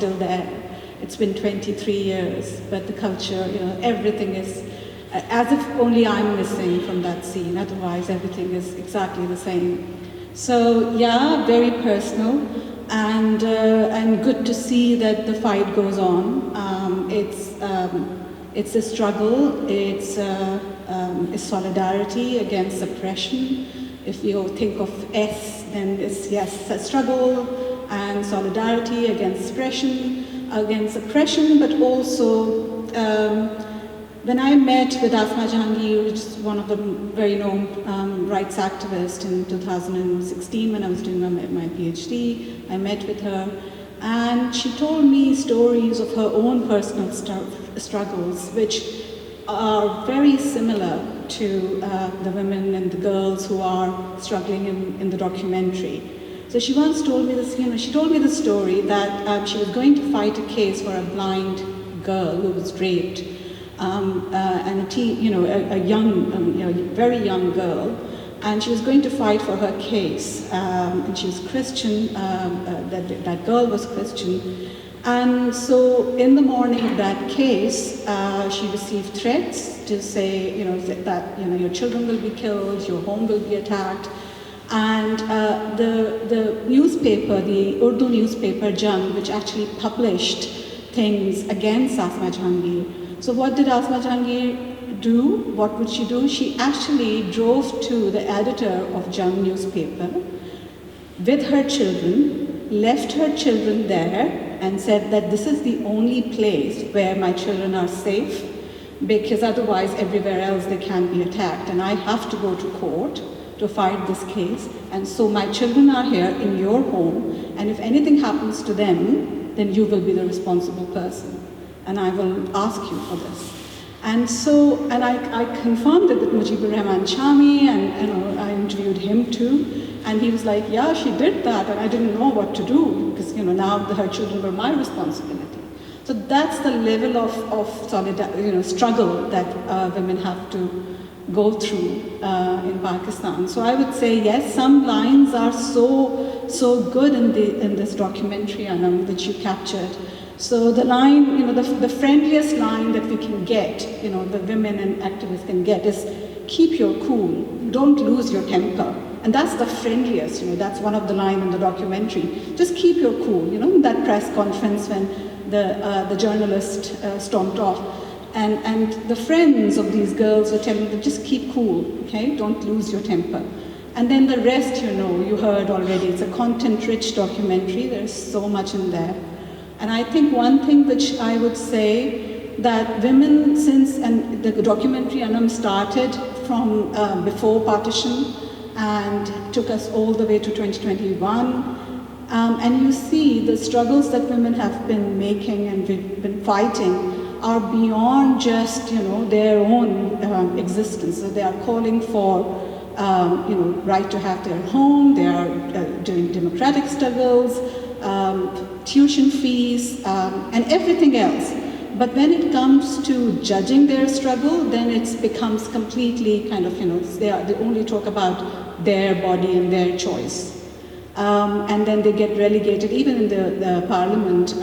still there. It's been 23 years, but the culture, everything is as if only I'm missing from that scene. Otherwise, everything is exactly the same. So yeah, very personal, and good to see that the fight goes on. It's a struggle. It's solidarity against oppression. If you think of S, then it's a struggle and solidarity against oppression, but also when I met with Asma Jahangir, which is one of the very known rights activists, in 2016 when I was doing my PhD, I met with her, and she told me stories of her own personal struggles, which are very similar to the women and the girls who are struggling in the documentary. So she once told me this, she told me the story that she was going to fight a case for a blind girl who was raped, and a very young girl, and she was going to fight for her case, and she was Christian, that girl was Christian, and so in the morning of that case, she received threats to say, that your children will be killed, your home will be attacked. And the newspaper, the Urdu newspaper Jang, which actually published things against Asma Jahangir. So what did Asma Jahangir do? What would she do? She actually drove to the editor of Jang newspaper with her children, left her children there, and said that this is the only place where my children are safe, because otherwise everywhere else they can be attacked, and I have to go to court to fight this case, and so my children are here in your home, and if anything happens to them, then you will be the responsible person, and I will ask you for this. And so, I confirmed it with Mujibur Rahman Chami, and I interviewed him too, and he was like, yeah, she did that, and I didn't know what to do, because now her children were my responsibility. So that's the level of struggle that women have to go through in Pakistan. So I would say yes, some lines are so good in this documentary, Anam, that you captured. So the line, the friendliest line that we can get, the women and activists can get, is keep your cool, don't lose your temper. And that's the friendliest, that's one of the lines in the documentary. Just keep your cool, that press conference when the journalist stormed off. And the friends of these girls were telling them, just keep cool, okay? Don't lose your temper. And then the rest, you heard already. It's a content-rich documentary. There's so much in there. And I think one thing which I would say, that women, and the documentary Anam started from before partition and took us all the way to 2021. And you see the struggles that women have been making and been fighting are beyond just their own existence. So they are calling for right to have their home. They are doing democratic struggles, tuition fees, and everything else. But when it comes to judging their struggle, then it becomes completely they only talk about their body and their choice. And then they get relegated, even in the parliament,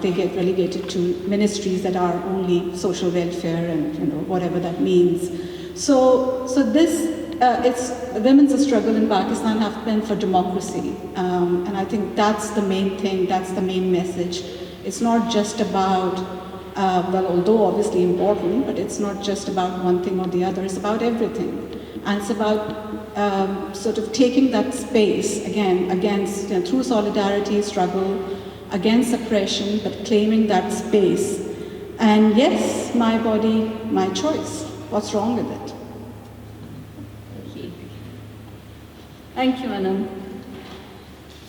they get relegated to ministries that are only social welfare and whatever that means. So this, it's women's struggle in Pakistan have been for democracy, and I think that's the main thing, that's the main message. It's not just about, although obviously important, but it's not just about one thing or the other, it's about everything. And it's about sort of taking that space, again, against, through solidarity, struggle, against oppression, but claiming that space. And yes, my body, my choice. What's wrong with it? Thank you. Thank you, Anam.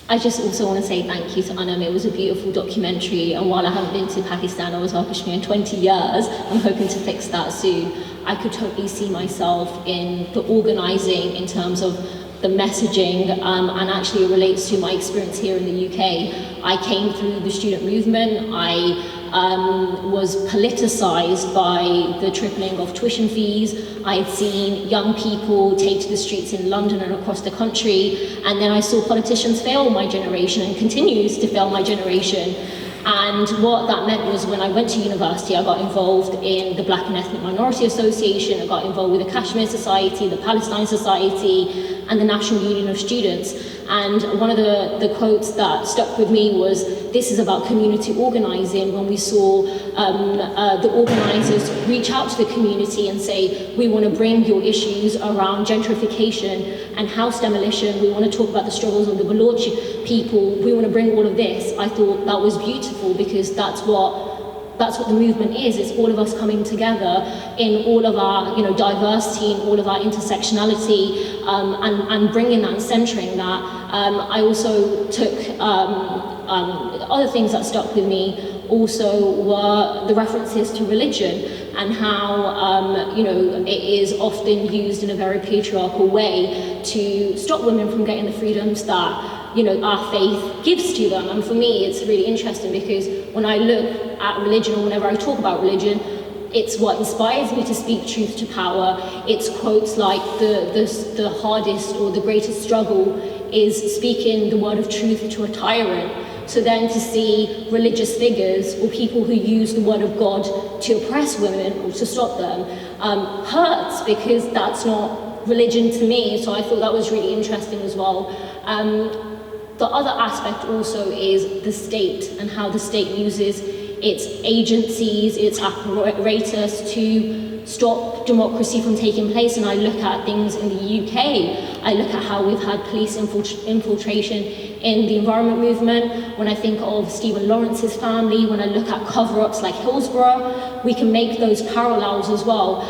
I just also want to say thank you to Anam. It was a beautiful documentary, and while I haven't been to Pakistan or Kashmir in 20 years, I'm hoping to fix that soon. I could totally see myself in the organising in terms of the messaging, and actually it relates to my experience here in the UK. I came through the student movement. I was politicised by the tripling of tuition fees. I had seen young people take to the streets in London and across the country, and then I saw politicians fail my generation and continues to fail my generation. And what that meant was when I went to university, I got involved in the Black and Ethnic Minority Association, I got involved with the Kashmir Society, the Palestine Society, and the National Union of Students. And one of the quotes that stuck with me was, this is about community organising, when we saw the organisers reach out to the community and say, we want to bring your issues around gentrification and house demolition, we want to talk about the struggles of the Baloch people, we want to bring all of this. I thought that was beautiful, because that's what the movement is. It's all of us coming together in all of our, diversity, in all of our intersectionality, and bringing that and centering that. I also took other things that stuck with me also were the references to religion, and how it is often used in a very patriarchal way to stop women from getting the freedoms that our faith gives to them. And for me, it's really interesting, because when I look at religion, or whenever I talk about religion, it's what inspires me to speak truth to power. It's quotes like the hardest or the greatest struggle is speaking the word of truth to a tyrant. So then to see religious figures or people who use the word of God to oppress women or to stop them hurts, because that's not religion to me. So I thought that was really interesting as well. The other aspect also is the state, and how the state uses its agencies, its apparatus to stop democracy from taking place. And I look at things in the UK, I look at how we've had police infiltration in the environment movement. When I think of Stephen Lawrence's family, when I look at cover-ups like Hillsborough, we can make those parallels as well.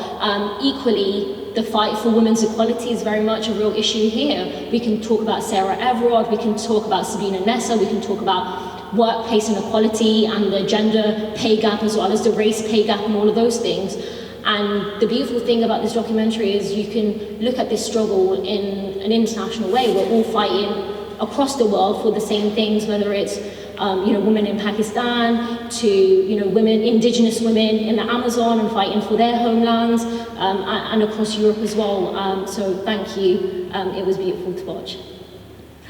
Equally, the fight for women's equality is very much a real issue here. We can talk about Sarah Everard, we can talk about Sabina Nessa, we can talk about workplace inequality and the gender pay gap, as well as the race pay gap, and all of those things. And the beautiful thing about this documentary is you can look at this struggle in an international way. We're all fighting across the world for the same things, whether it's women in Pakistan, to women, indigenous women in the Amazon and fighting for their homelands, and across Europe as well. So thank you. It was beautiful to watch.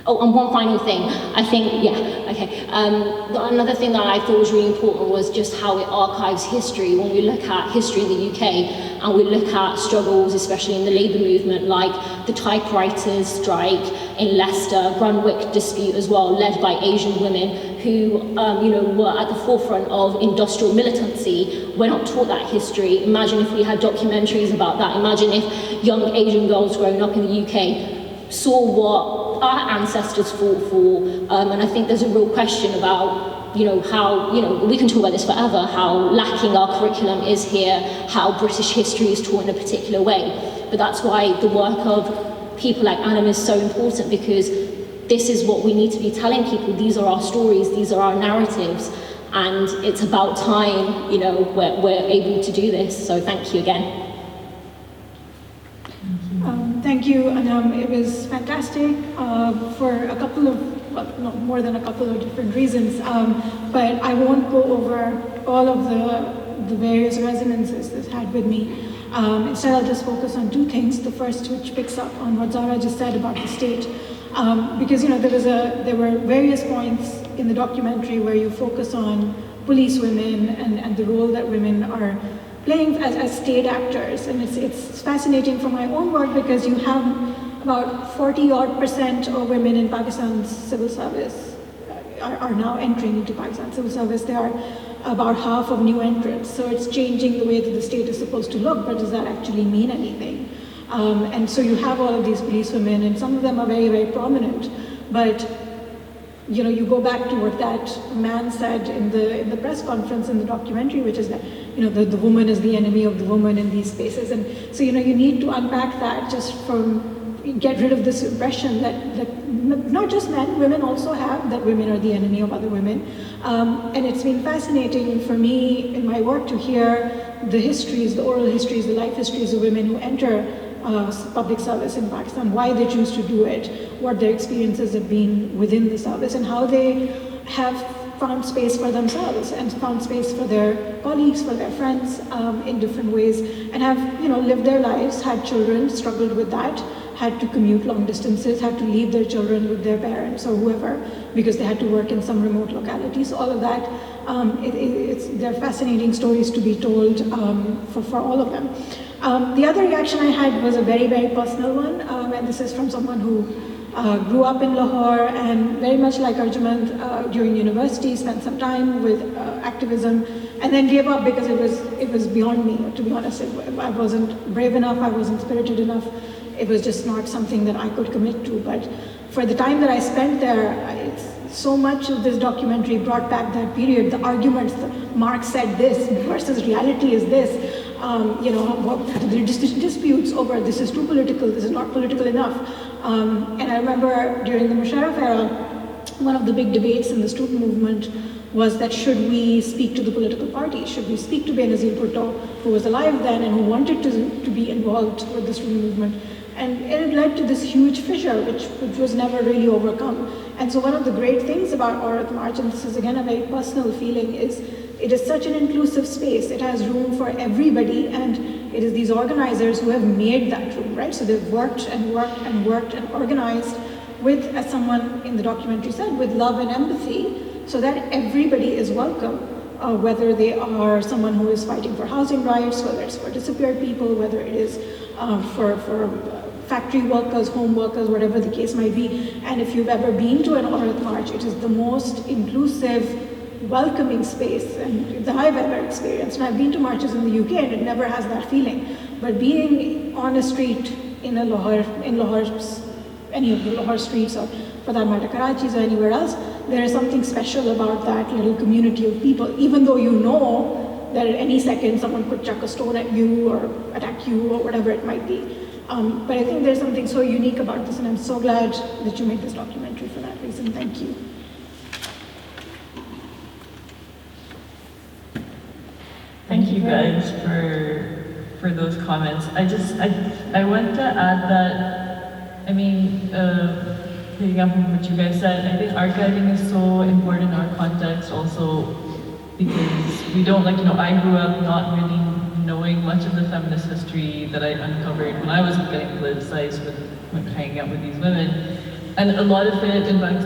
Oh, and one final thing. I think, another thing that I thought was really important was just how it archives history. When we look at history in the UK and we look at struggles, especially in the labour movement, like the typewriters strike in Leicester, Grunwick dispute as well, led by Asian women who were at the forefront of industrial militancy. We're not taught that history. Imagine if we had documentaries about that. Imagine if young Asian girls growing up in the UK saw what our ancestors fought for, and I think there's a real question about how we can talk about this forever, how lacking our curriculum is here, how British history is taught in a particular way. But that's why the work of people like Anam is so important, because this is what we need to be telling people. These are our stories, these are our narratives, and it's about time we're able to do this. So thank you again. Thank you, Anam. It was fantastic for a couple of, not more than a couple of different reasons, but I won't go over all of the various resonances this had with me. Instead, I'll just focus on two things. The first, which picks up on what Zara just said about the state, because there were various points in the documentary where you focus on police women and the role that women are playing as state actors. And it's fascinating for my own work, because you have about 40% of women in Pakistan's civil service are now entering into Pakistan's civil service. They are about half of new entrants. So it's changing the way that the state is supposed to look, but does that actually mean anything? And so you have all of these police women, and some of them are very, very prominent, but you go back to what that man said in the press conference in the documentary, which is that the woman is the enemy of the woman in these spaces. And so you need to unpack that, just get rid of this impression that not just men, women also have, that women are the enemy of other women. And it's been fascinating for me in my work to hear the histories, the oral histories, the life histories of women who enter public service in Pakistan, why they choose to do it, what their experiences have been within the service, and how they have found space for themselves and found space for their colleagues, for their friends, in different ways, and have lived their lives, had children, struggled with that, had to commute long distances, had to leave their children with their parents or whoever, because they had to work in some remote locality. So all of that they're fascinating stories to be told for all of them. The other reaction I had was a very, very personal one, and this is from someone who grew up in Lahore and very much like Arjumand during university, spent some time with activism, and then gave up because it was beyond me, to be honest. I wasn't brave enough, I wasn't spirited enough. It was just not something that I could commit to. But for the time that I spent there, so much of this documentary brought back that period, the arguments, Marx said this versus reality is this, the disputes over this is too political, this is not political enough. And I remember during the Musharraf era, one of the big debates in the student movement was that should we speak to the political parties? Should we speak to Benazir Bhutto, who was alive then and who wanted to be involved with the student movement? And it led to this huge fissure, which was never really overcome. And so one of the great things about Aurat March, and this is again a very personal feeling, is it is such an inclusive space. It has room for everybody, and it is these organizers who have made that room, right? So they've worked and worked and worked and organized with, as someone in the documentary said, with love and empathy, so that everybody is welcome, whether they are someone who is fighting for housing rights, whether it's for disappeared people, whether it is for factory workers, home workers, whatever the case might be. And if you've ever been to an Aurat March, it is the most inclusive, welcoming space and that I've ever experienced. And I've been to marches in the UK and it never has that feeling. But being on a street in Lahore, any of the Lahore streets, or for that matter Karachi's or anywhere else, there is something special about that little community of people, even though you know that at any second someone could chuck a stone at you or attack you or whatever it might be. But I think there's something so unique about this, and I'm so glad that you made this documentary for that reason. Thank you. Thank you guys for those comments. I want to add that, picking up on what you guys said, I think archiving is so important in our context also because we don't, I grew up not really knowing much of the feminist history that I uncovered when I was getting politicized when hanging out with these women. And a lot of it, in fact,